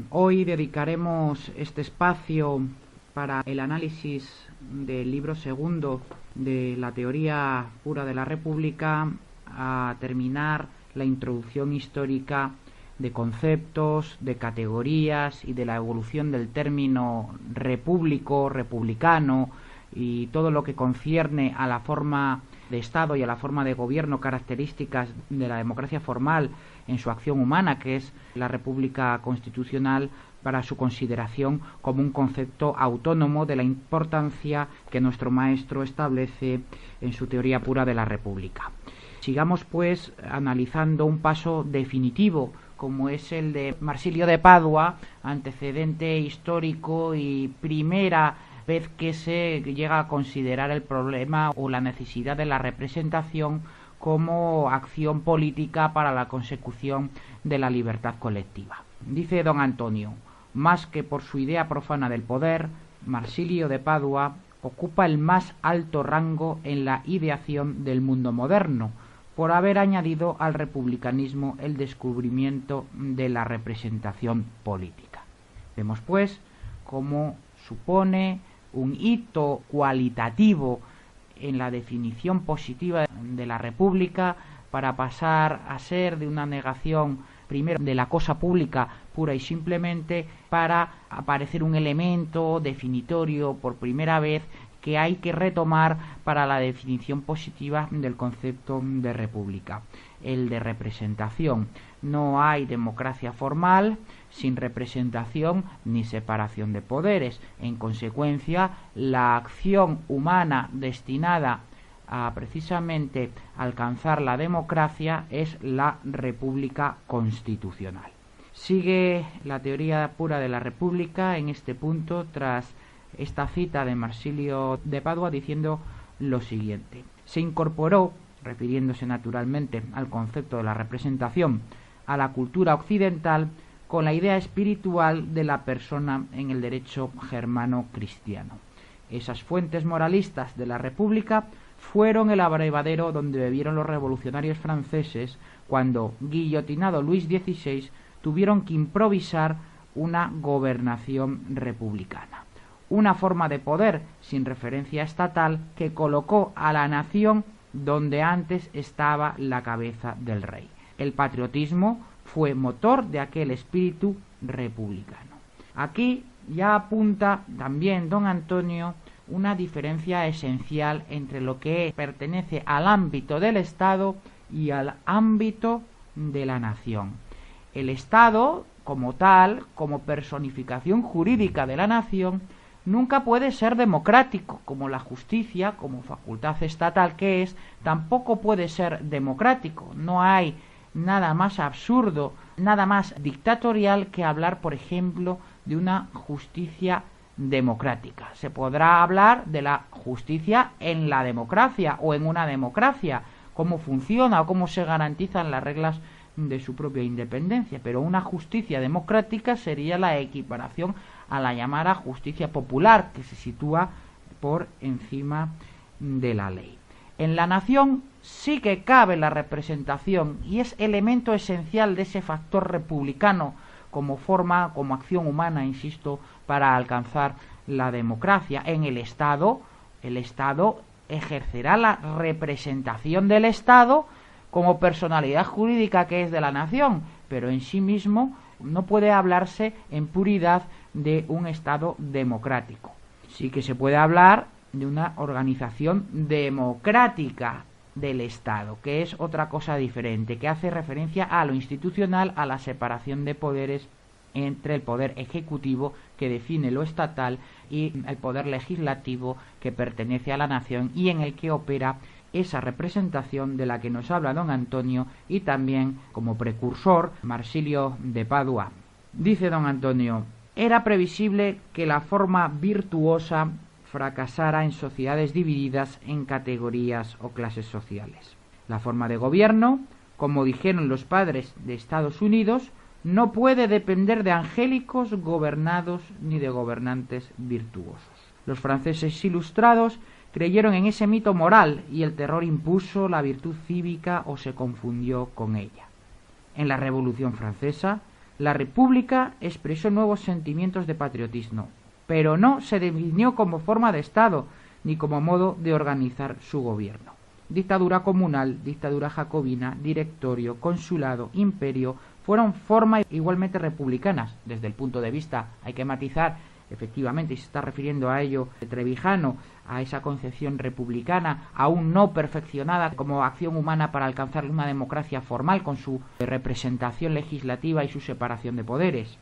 Hoy dedicaremos este espacio para el análisis del libro segundo de la teoría pura de la República a terminar la introducción histórica de conceptos, de categorías y de la evolución del término repúblico, republicano y todo lo que concierne a la forma de Estado y a la forma de gobierno características de la democracia formal en su acción humana, que es la República Constitucional, para su consideración como un concepto autónomo de la importancia que nuestro maestro establece en su teoría pura de la República. Sigamos pues analizando un paso definitivo como es el de Marsilio de Padua, antecedente histórico y primera vez que se llega a considerar el problema o la necesidad de la representación como acción política para la consecución de la libertad colectiva. Dice don Antonio: más que por su idea profana del poder, Marsilio de Padua ocupa el más alto rango en la ideación del mundo moderno, por haber añadido al republicanismo el descubrimiento de la representación política. Vemos pues cómo supone un hito cualitativo en la definición positiva de la República para pasar a ser de una negación primero de la cosa pública pura y simplemente para aparecer un elemento definitorio por primera vez que hay que retomar para la definición positiva del concepto de república, el de representación. No hay democracia formal sin representación ni separación de poderes. En consecuencia, la acción humana destinada a precisamente alcanzar la democracia es la república constitucional. Sigue la teoría pura de la república en este punto tras esta cita de Marsilio de Padua diciendo lo siguiente: se incorporó, refiriéndose naturalmente al concepto de la representación, a la cultura occidental con la idea espiritual de la persona en el derecho germano cristiano. Esas fuentes moralistas de la República fueron el abrevadero donde bebieron los revolucionarios franceses cuando, guillotinado Luis XVI, tuvieron que improvisar una gobernación republicana. Una forma de poder sin referencia estatal que colocó a la nación donde antes estaba la cabeza del rey. El patriotismo fue motor de aquel espíritu republicano. Aquí ya apunta también don Antonio una diferencia esencial entre lo que pertenece al ámbito del Estado y al ámbito de la nación. El Estado, como tal, como personificación jurídica de la nación, nunca puede ser democrático, como la justicia, como facultad estatal que es, tampoco puede ser democrático. No hay nada más absurdo, nada más dictatorial que hablar, por ejemplo, de una justicia democrática. Se podrá hablar de la justicia en la democracia o en una democracia, cómo funciona o cómo se garantizan las reglas de su propia independencia, pero una justicia democrática sería la equiparación a la llamada justicia popular, que se sitúa por encima de la ley. En la nación sí que cabe la representación y es elemento esencial de ese factor republicano como forma, como acción humana, insisto, para alcanzar la democracia. En el Estado ejercerá la representación del Estado como personalidad jurídica que es de la nación, pero en sí mismo no puede hablarse en puridad de un Estado democrático. Sí que se puede hablar de una organización democrática del Estado, que es otra cosa diferente, que hace referencia a lo institucional, a la separación de poderes entre el poder ejecutivo, que define lo estatal, y el poder legislativo, que pertenece a la nación y en el que opera esa representación de la que nos habla don Antonio y también como precursor Marsilio de Padua. Dice don Antonio: era previsible que la forma virtuosa fracasara en sociedades divididas en categorías o clases sociales. La forma de gobierno, como dijeron los padres de Estados Unidos, no puede depender de angélicos gobernados ni de gobernantes virtuosos. Los franceses ilustrados creyeron en ese mito moral y el terror impuso la virtud cívica o se confundió con ella. En la Revolución Francesa, La República expresó nuevos sentimientos de patriotismo, pero no se definió como forma de Estado ni como modo de organizar su gobierno. Dictadura comunal, dictadura jacobina, directorio, consulado, imperio, fueron formas igualmente republicanas. Desde el punto de vista, hay que matizar, efectivamente, y se está refiriendo a ello Trevijano, a esa concepción republicana, aún no perfeccionada como acción humana para alcanzar una democracia formal con su representación legislativa y su separación de poderes.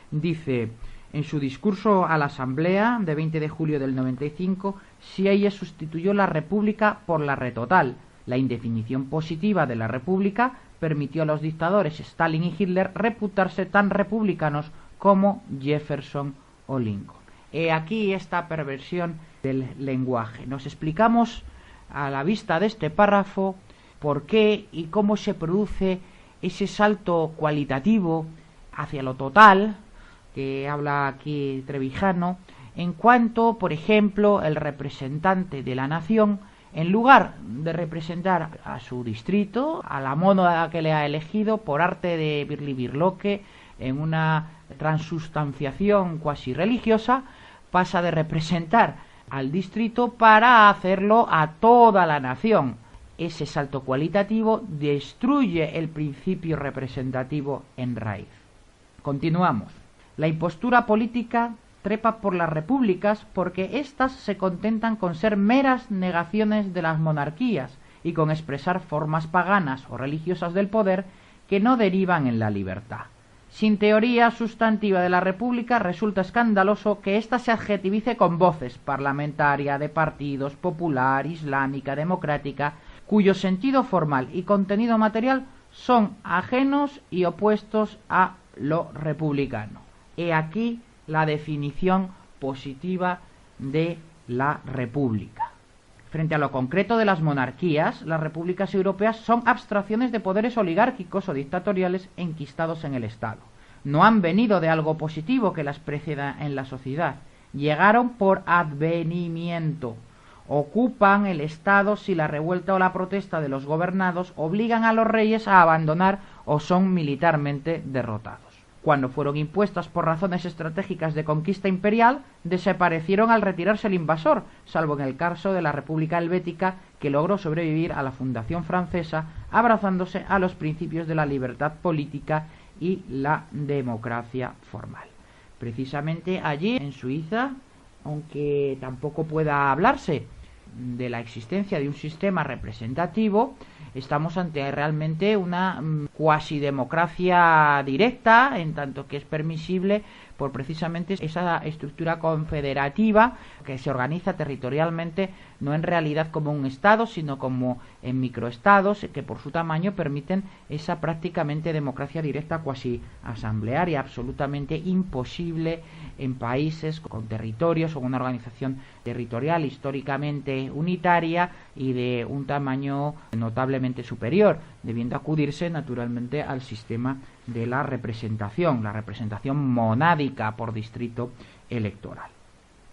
Dice en su discurso a la Asamblea de 20 de julio del 95, Sieyes sustituyó la República por la red total. La indefinición positiva de la República permitió a los dictadores Stalin y Hitler reputarse tan republicanos como Jefferson o Lincoln. He aquí esta perversión del lenguaje. Nos explicamos a la vista de este párrafo por qué y cómo se produce ese salto cualitativo hacia lo total que habla aquí Trevijano, en cuanto, por ejemplo, el representante de la nación, en lugar de representar a su distrito, a la mónada que le ha elegido, por arte de birlibirloque, en una transustanciación cuasi religiosa, pasa de representar al distrito para hacerlo a toda la nación. Ese salto cualitativo destruye el principio representativo en raíz. Continuamos. La impostura política trepa por las repúblicas porque éstas se contentan con ser meras negaciones de las monarquías y con expresar formas paganas o religiosas del poder que no derivan en la libertad. Sin teoría sustantiva de la república resulta escandaloso que ésta se adjetivice con voces parlamentaria, de partidos, popular, islámica, democrática, cuyo sentido formal y contenido material son ajenos y opuestos a lo republicano. He aquí la definición positiva de la república. Frente a lo concreto de las monarquías, las repúblicas europeas son abstracciones de poderes oligárquicos o dictatoriales enquistados en el Estado. No han venido de algo positivo que las preceda en la sociedad. Llegaron por advenimiento. Ocupan el Estado si la revuelta o la protesta de los gobernados obligan a los reyes a abandonar o son militarmente derrotados. Cuando fueron impuestas por razones estratégicas de conquista imperial, desaparecieron al retirarse el invasor, salvo en el caso de la República Helvética, que logró sobrevivir a la fundación francesa, abrazándose a los principios de la libertad política y la democracia formal. Precisamente allí, en Suiza, aunque tampoco pueda hablarse de la existencia de un sistema representativo, estamos ante realmente una cuasi democracia directa, en tanto que es permisible por precisamente esa estructura confederativa que se organiza territorialmente, no en realidad como un estado, sino como en microestados que por su tamaño permiten esa prácticamente democracia directa cuasi asamblearia, absolutamente imposible en países con territorios o una organización territorial históricamente unitaria y de un tamaño notablemente superior, debiendo acudirse naturalmente al sistema de la representación monádica por distrito electoral.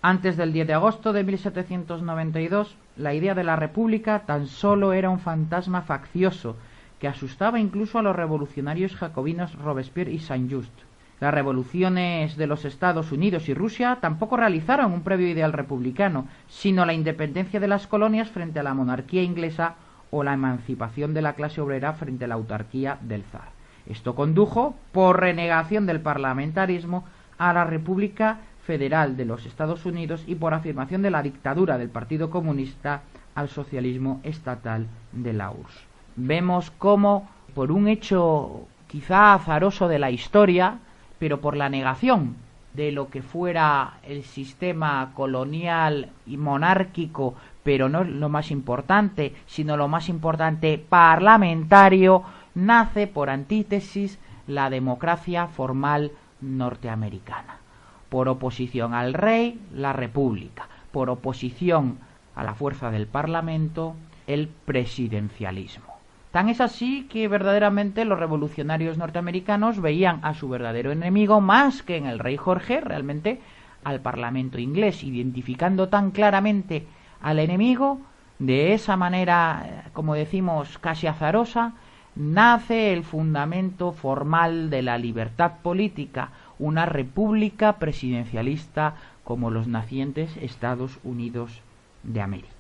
Antes del 10 de agosto de 1792, la idea de la república tan solo era un fantasma faccioso que asustaba incluso a los revolucionarios jacobinos Robespierre y Saint-Just. Las revoluciones de los Estados Unidos y Rusia tampoco realizaron un previo ideal republicano, sino la independencia de las colonias frente a la monarquía inglesa o la emancipación de la clase obrera frente a la autarquía del zar. Esto condujo, por renegación del parlamentarismo, a la República Federal de los Estados Unidos y por afirmación de la dictadura del Partido Comunista al socialismo estatal de la URSS. Vemos cómo, por un hecho quizá azaroso de la historia, pero por la negación de lo que fuera el sistema colonial y monárquico, pero no lo más importante, sino lo más importante parlamentario, nace por antítesis la democracia formal norteamericana. Por oposición al rey, la república. Por oposición a la fuerza del parlamento, el presidencialismo. Tan es así que verdaderamente los revolucionarios norteamericanos veían a su verdadero enemigo más que en el rey Jorge, realmente al parlamento inglés, identificando tan claramente al enemigo de esa manera, como decimos, casi azarosa, nace el fundamento formal de la libertad política, una república presidencialista como los nacientes Estados Unidos de América.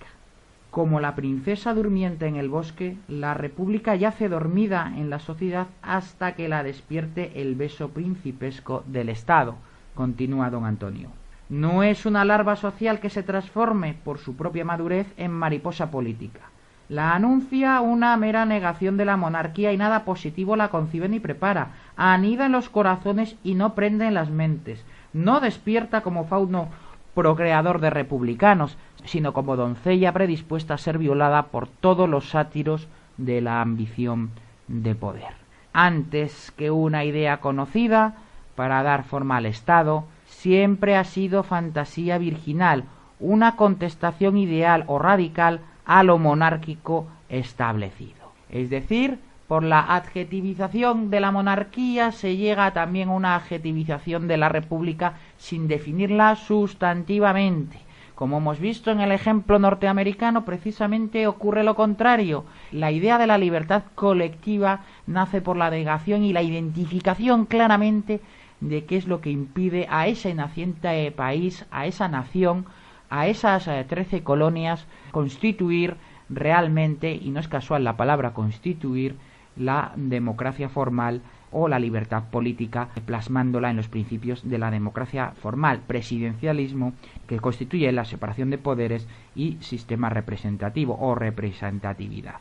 Como la princesa durmiente en el bosque, la república yace dormida en la sociedad hasta que la despierte el beso principesco del Estado, continúa don Antonio. No es una larva social que se transforme por su propia madurez en mariposa política. La anuncia una mera negación de la monarquía y nada positivo la concibe ni prepara. Anida en los corazones y no prende en las mentes. No despierta como fauno procreador de republicanos, sino como doncella predispuesta a ser violada por todos los sátiros de la ambición de poder. Antes que una idea conocida para dar forma al Estado, siempre ha sido fantasía virginal, una contestación ideal o radical a lo monárquico establecido. Es decir, por la adjetivización de la monarquía se llega también a una adjetivización de la república sin definirla sustantivamente. Como hemos visto en el ejemplo norteamericano, precisamente ocurre lo contrario. La idea de la libertad colectiva nace por la negación y la identificación claramente de qué es lo que impide a ese naciente país, a esa nación, a esas 13 colonias, constituir realmente, y no es casual la palabra constituir, la democracia formal o la libertad política, plasmándola en los principios de la democracia formal, presidencialismo, que constituye la separación de poderes, y sistema representativo o representatividad.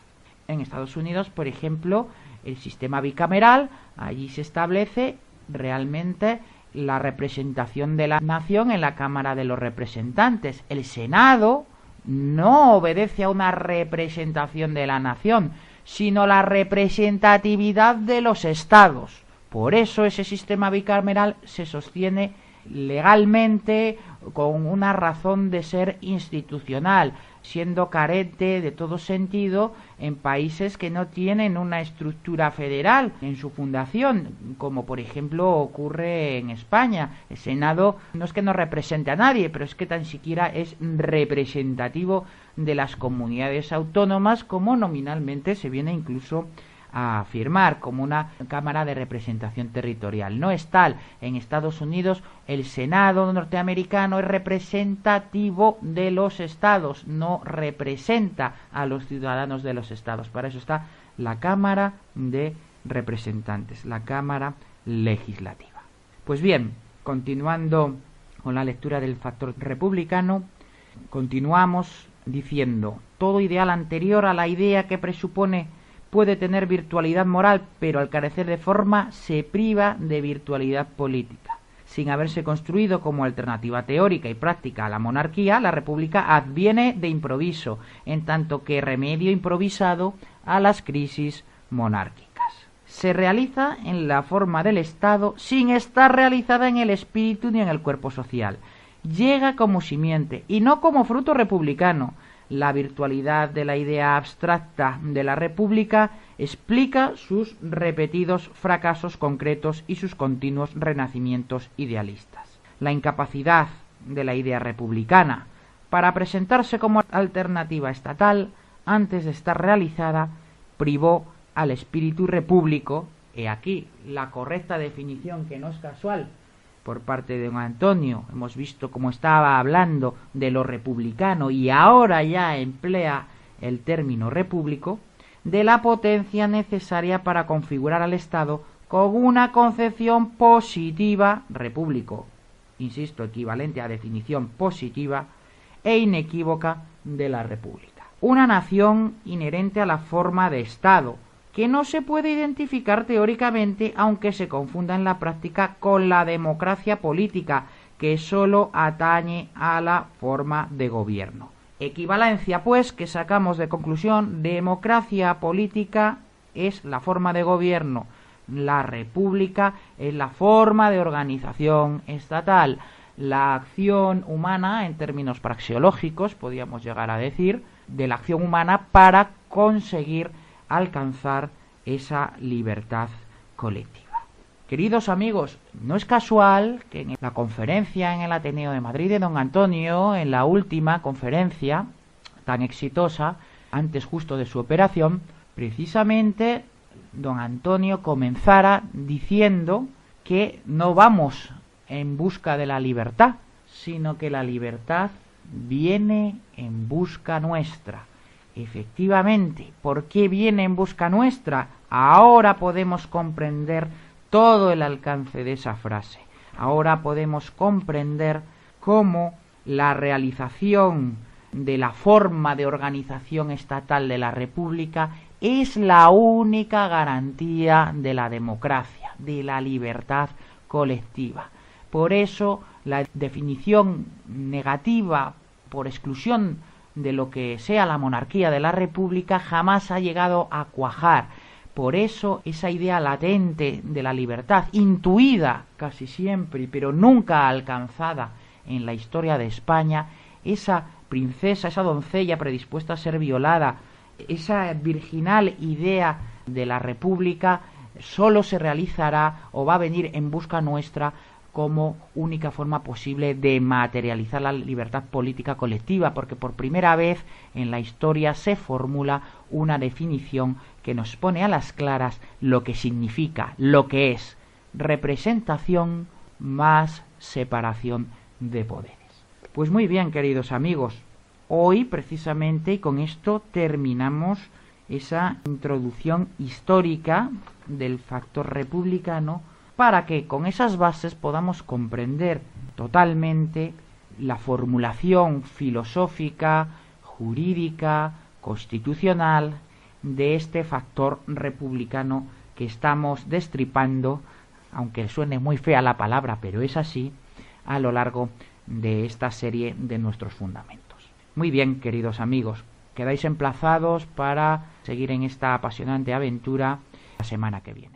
En Estados Unidos, por ejemplo, el sistema bicameral, allí se establece realmente la representación de la nación en la Cámara de los Representantes. El Senado no obedece a una representación de la nación, sino la representatividad de los estados. Por eso ese sistema bicameral se sostiene legalmente con una razón de ser institucional, siendo carente de todo sentido en países que no tienen una estructura federal en su fundación, como por ejemplo ocurre en España. El Senado no es que no represente a nadie, pero es que tan siquiera es representativo de las comunidades autónomas, como nominalmente se viene incluso a afirmar, como una cámara de representación territorial. No es tal. En Estados Unidos el Senado norteamericano es representativo de los estados, no representa a los ciudadanos de los estados. Para eso está la Cámara de Representantes, la Cámara Legislativa. Pues bien, continuando con la lectura del factor republicano, continuamos diciendo: todo ideal anterior a la idea que presupone puede tener virtualidad moral, pero al carecer de forma se priva de virtualidad política. Sin haberse construido como alternativa teórica y práctica a la monarquía, la república adviene de improviso, en tanto que remedio improvisado a las crisis monárquicas. Se realiza en la forma del Estado sin estar realizada en el espíritu ni en el cuerpo social. Llega como simiente y no como fruto republicano. La virtualidad de la idea abstracta de la república explica sus repetidos fracasos concretos y sus continuos renacimientos idealistas. La incapacidad de la idea republicana para presentarse como alternativa estatal antes de estar realizada privó al espíritu repúblico, he aquí la correcta definición, que no es casual, por parte de don Antonio. Hemos visto cómo estaba hablando de lo republicano y ahora ya emplea el término repúblico, de la potencia necesaria para configurar al Estado con una concepción positiva, repúblico, insisto, equivalente a definición positiva e inequívoca de la república. Una nación inherente a la forma de Estado, que no se puede identificar teóricamente, aunque se confunda en la práctica con la democracia política, que sólo atañe a la forma de gobierno. Equivalencia, pues, que sacamos de conclusión: democracia política es la forma de gobierno, la república es la forma de organización estatal. La acción humana, en términos praxeológicos, podríamos llegar a decir, de la acción humana para conseguir alcanzar esa libertad colectiva. Queridos amigos, no es casual que en la conferencia en el Ateneo de Madrid de don Antonio, en la última conferencia tan exitosa, antes justo de su operación, precisamente don Antonio comenzara diciendo que no vamos en busca de la libertad, sino que la libertad viene en busca nuestra. Efectivamente, ¿por qué viene en busca nuestra? Ahora podemos comprender todo el alcance de esa frase. Ahora podemos comprender cómo la realización de la forma de organización estatal de la República es la única garantía de la democracia, de la libertad colectiva. Por eso la definición negativa por exclusión de lo que sea la monarquía de la República jamás ha llegado a cuajar. Por eso esa idea latente de la libertad, intuida casi siempre, pero nunca alcanzada en la historia de España, esa princesa, esa doncella predispuesta a ser violada, esa virginal idea de la República solo se realizará o va a venir en busca nuestra como única forma posible de materializar la libertad política colectiva, porque por primera vez en la historia se formula una definición que nos pone a las claras lo que significa, lo que es representación más separación de poderes. Pues muy bien, queridos amigos, hoy precisamente, y con esto terminamos esa introducción histórica del factor republicano, para que con esas bases podamos comprender totalmente la formulación filosófica, jurídica, constitucional de este factor republicano que estamos destripando, aunque suene muy fea la palabra, pero es así, a lo largo de esta serie de nuestros fundamentos. Muy bien, queridos amigos, quedáis emplazados para seguir en esta apasionante aventura la semana que viene.